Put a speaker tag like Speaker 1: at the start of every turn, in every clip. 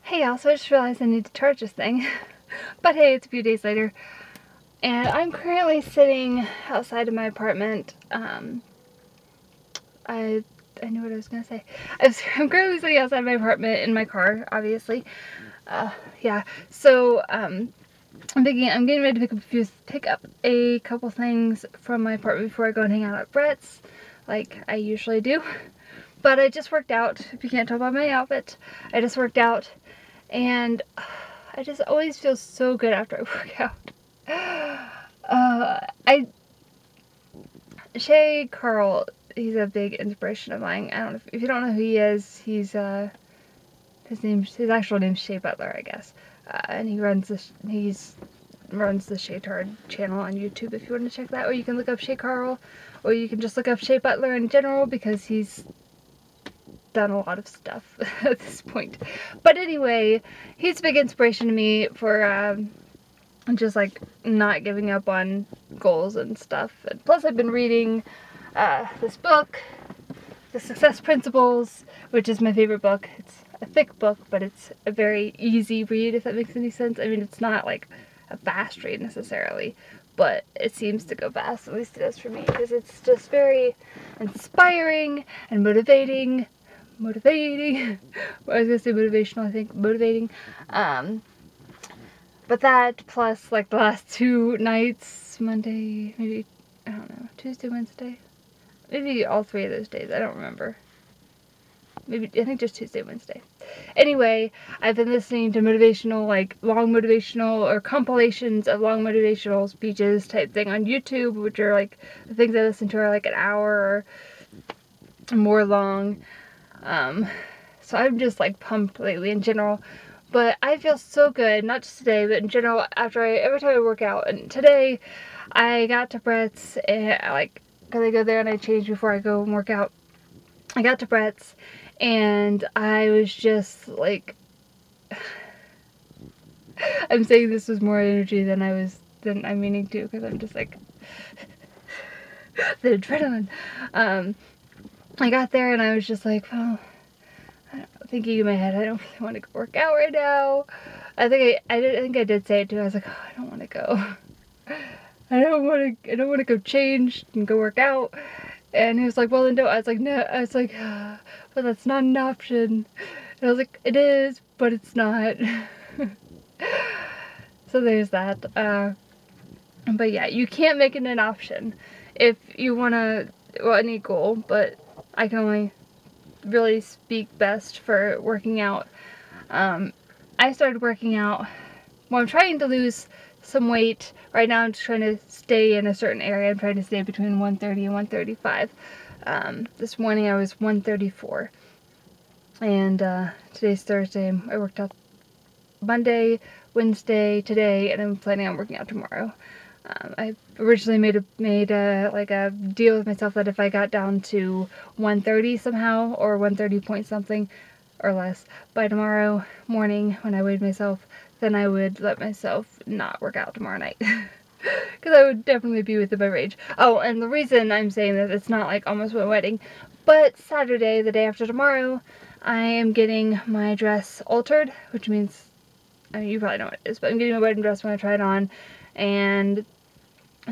Speaker 1: Hey y'all, so I just realized I need to charge this thing. But hey, it's a few days later. And I'm currently sitting outside of my apartment. I knew what I was gonna say. I'm currently sitting outside my apartment in my car, obviously. Yeah. So, I'm getting ready to pick up a couple things from my apartment before I go and hang out at Brett's, like I usually do. But I just worked out. If you can't tell by my outfit, I just worked out. And I just always feel so good after I work out. Shay Carl, he's a big inspiration of mine. I don't know if you don't know who he is. He's his actual name's Shay Butler, I guess. And he runs the Shay Tard channel on YouTube if you want to check that. Or you can look up Shay Carl, or you can just look up Shay Butler in general because he's done a lot of stuff at this point. But anyway, he's a big inspiration to me for just like not giving up on goals and stuff. And plus I've been reading this book, The Success Principles, which is my favorite book. It's a thick book, but it's a very easy read, if that makes any sense. I mean, it's not like a fast read necessarily, but it seems to go fast, at least it does for me, because it's just very inspiring and motivating. I was gonna say motivational, I think. Motivating. But that, plus, like, the last 2 nights, Monday, maybe, I don't know, Tuesday, Wednesday? Maybe all 3 of those days, I don't remember. Maybe, I think just Tuesday, Wednesday. Anyway, I've been listening to motivational, like, long motivational, or compilations of long motivational speeches type thing on YouTube, which are, like, the things I listen to are, like, an hour or more long. So I'm just like pumped lately in general, but I feel so good, not just today, but in general every time I work out. And today I got to Brett's, and cause I go there and I change before I go and work out. I got to Brett's and I was just like, I'm saying this was more energy than I'm meaning to, because I'm just like, the adrenaline. I got there and I was just like, well, thinking in my head, I don't really want to go work out right now. I think I did say it too. I was like, oh, I don't want to go. I don't want to go change and go work out. And he was like, well, then don't. I was like, no. I was like, but that's not an option. And I was like, it is, but it's not. So there's that. But yeah, you can't make it an option if you want to, well, any goal, but I can only really speak best for working out. I started working out, well, I'm trying to lose some weight. Right now I'm just trying to stay in a certain area. I'm trying to stay between 130 and 135. This morning I was 134. And today's Thursday. I worked out Monday, Wednesday, today, and I'm planning on working out tomorrow. I originally made a deal with myself that if I got down to 130 somehow, or 130 point something or less by tomorrow morning when I weighed myself, then I would let myself not work out tomorrow night. Because I would definitely be within my range. Oh, and the reason I'm saying that, it's not like almost my wedding, but Saturday, the day after tomorrow, I am getting my dress altered, which means, I mean, you probably know what it is, but I'm getting my wedding dress when I try it on, and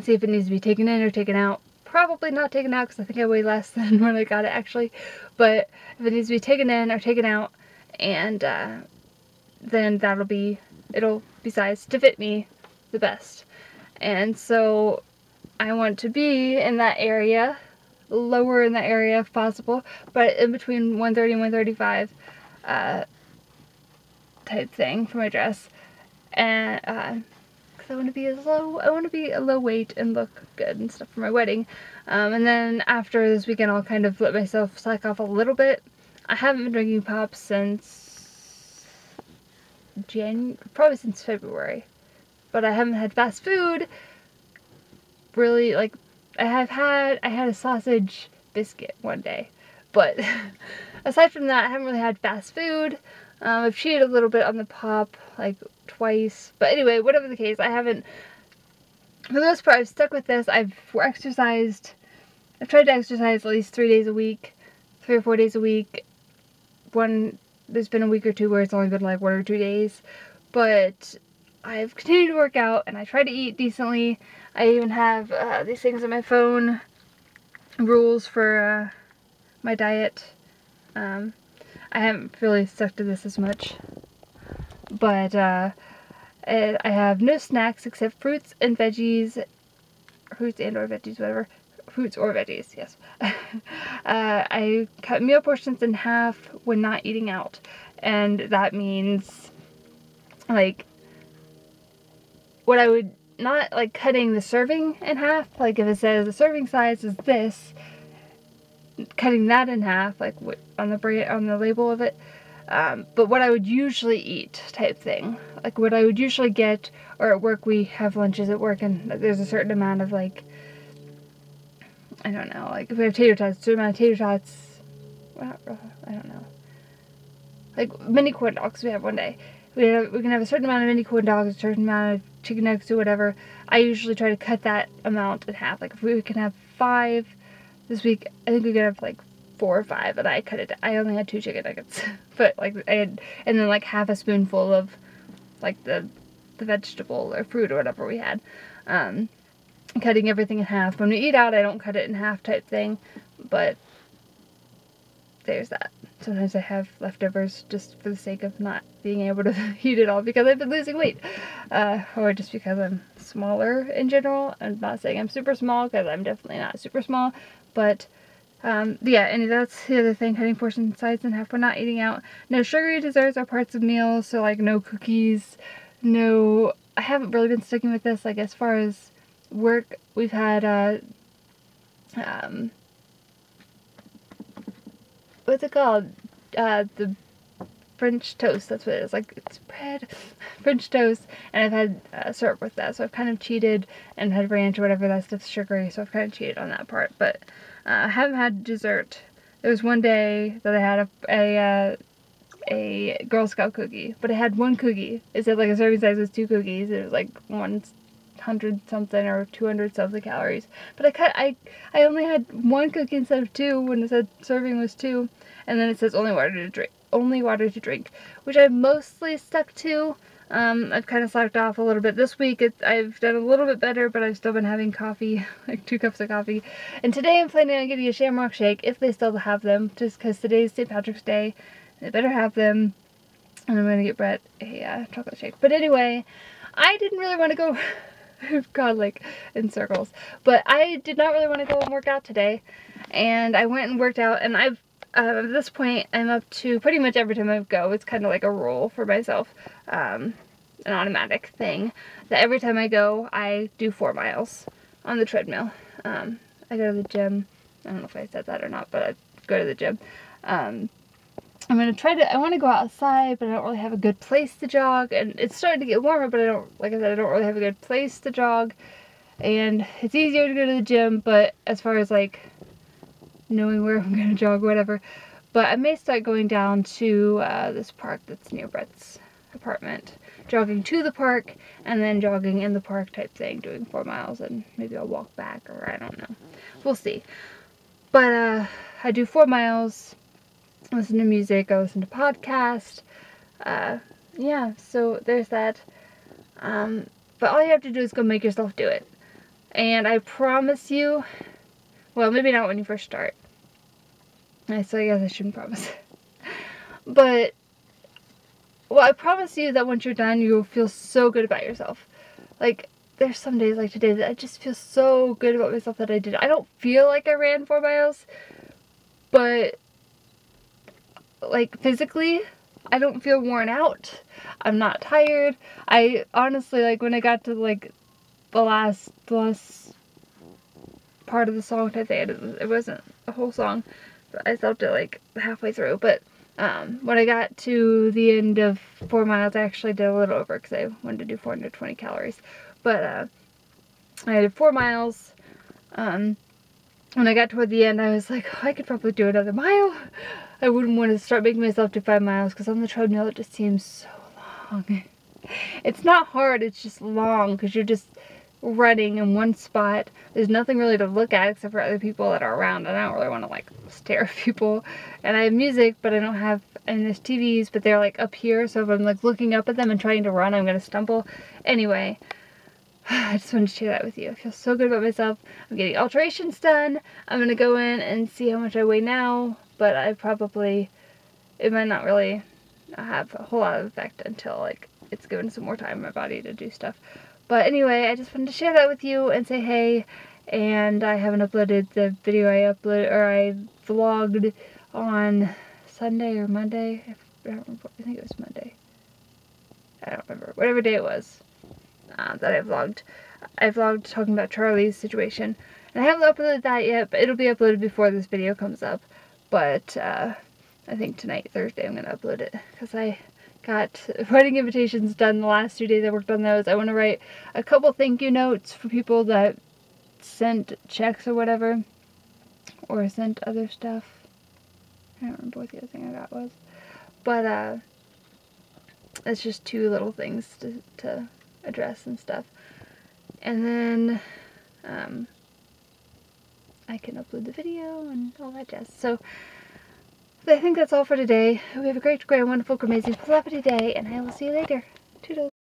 Speaker 1: see if it needs to be taken in or taken out. Probably not taken out, because I think I weigh less than when I got it actually, but if it needs to be taken in or taken out, and then it'll be sized to fit me the best. And so I want to be in that area, lower in that area if possible, but in between 130 and 135 type thing for my dress. And because I want to be a low weight and look good and stuff for my wedding. And then after this weekend, I'll kind of let myself slack off a little bit. I haven't been drinking pop since probably since February, but I haven't had fast food. Really, like, I had a sausage biscuit one day, but aside from that, I haven't really had fast food. I've cheated a little bit on the pop, like, twice. But anyway, whatever the case, I haven't, for the most part, I've stuck with this. I've tried to exercise at least 3 days a week, 3 or 4 days a week, 1 there's been a week or two where it's only been like 1 or 2 days, but I've continued to work out and I try to eat decently. I even have these things on my phone, rules for my diet. I haven't really stuck to this as much, but I have no snacks except fruits and veggies, fruits and or veggies, whatever. Fruits or veggies, yes. I cut meal portions in half when not eating out, and that means like what I would not like cutting the serving in half, like if it says the serving size is this, cutting that in half, like on the label of it, but what I would usually eat type thing, like what I would usually get, or at work we have lunches at work and there's a certain amount of like, I don't know, like if we have tater tots, a certain amount of tater tots, well, I don't know, like mini corn dogs we have one day. We can have a certain amount of mini corn dogs, a certain amount of chicken nuggets or whatever. I usually try to cut that amount in half. Like if we can have 5 this week, I think we could have like 4 or 5, and I cut it. I only had 2 chicken nuggets, but like I had, and then like half a spoonful of like the vegetable or fruit or whatever we had. Cutting everything in half. When we eat out, I don't cut it in half type thing, but there's that. Sometimes I have leftovers just for the sake of not being able to eat it all because I've been losing weight, or just because I'm smaller in general. I'm not saying I'm super small because I'm definitely not super small, but yeah, and that's the other thing, cutting portion size in half when not eating out. No sugary desserts are parts of meals, so like no cookies, no, I haven't really been sticking with this, like as far as work, we've had, what's it called, the French toast, that's what it is, like, it's bread, French toast, and I've had syrup with that, so I've kind of cheated, and had ranch or whatever, that stuff's sugary, so I've kind of cheated on that part, but I haven't had dessert. There was one day that I had a Girl Scout cookie, but I had 1 cookie. It said like a serving size was 2 cookies, it was like 100 something or 200 something calories, but I only had 1 cookie instead of 2 when it said serving was 2, and then it says only water to drink, which I've mostly stuck to. I've kind of slacked off a little bit this week. I've done a little bit better, but I've still been having coffee, like 2 cups of coffee, and today I'm planning on getting a Shamrock Shake if they still have them, just because today's St. Patrick's Day. They better have them, and I'm gonna get Brett a chocolate shake. But anyway, I didn't really want to go I've gone like in circles, but I did not really want to go and work out today, and I went and worked out, and I've at this point I'm up to pretty much every time I go, it's kind of like a rule for myself, an automatic thing, that every time I go I do 4 miles on the treadmill. I go to the gym, I don't know if I said that or not, but I go to the gym. I'm going to I want to go outside, but I don't really have a good place to jog, and it's starting to get warmer, but like I said, I don't really have a good place to jog, and it's easier to go to the gym, but as far as like knowing where I'm going to jog, whatever, but I may start going down to this park that's near Brett's apartment, jogging to the park, and then jogging in the park type thing, doing 4 miles, and maybe I'll walk back, or I don't know, we'll see, but I do 4 miles, listen to music, I listen to podcasts, yeah, so there's that, but all you have to do is go make yourself do it, and I promise you, well, maybe not when you first start, so I guess I shouldn't promise, but, well, I promise you that once you're done, you'll feel so good about yourself. Like, there's some days like today that I just feel so good about myself that I did. I don't feel like I ran 4 miles, but like physically, I don't feel worn out. I'm not tired. I honestly, like when I got to like the last part of the song type thing, it wasn't a whole song, but I stopped it like halfway through, but when I got to the end of 4 miles, I actually did a little over because I wanted to do 420 calories, but I did 4 miles. When I got toward the end, I was like, oh, I could probably do another mile. I wouldn't want to start making myself do 5 miles because on the treadmill it just seems so long. It's not hard, it's just long because you're just running in one spot. There's nothing really to look at except for other people that are around, and I don't really want to like stare at people. And I have music, but I don't have, and there's TVs, but they're like up here, so if I'm like looking up at them and trying to run, I'm gonna stumble. Anyway, I just wanted to share that with you. I feel so good about myself. I'm getting alterations done. I'm gonna go in and see how much I weigh now, but it might not really have a whole lot of effect until like it's given some more time in my body to do stuff. But anyway, I just wanted to share that with you and say hey. And I haven't uploaded the video I vlogged on Sunday or Monday. I don't remember. I think it was Monday. I don't remember. Whatever day it was that I vlogged. I vlogged talking about Charlie's situation. And I haven't uploaded that yet, but it'll be uploaded before this video comes up. But I think tonight, Thursday, I'm going to upload it because I got wedding invitations done the last 2 days. I worked on those. I want to write a couple thank you notes for people that sent checks or whatever, or sent other stuff. I don't remember what the other thing I got was, but it's just 2 little things to address and stuff. And then I can upload the video and all that jazz. So I think that's all for today. We have a great, wonderful, amazing, flappity day, and I will see you later. Toodles.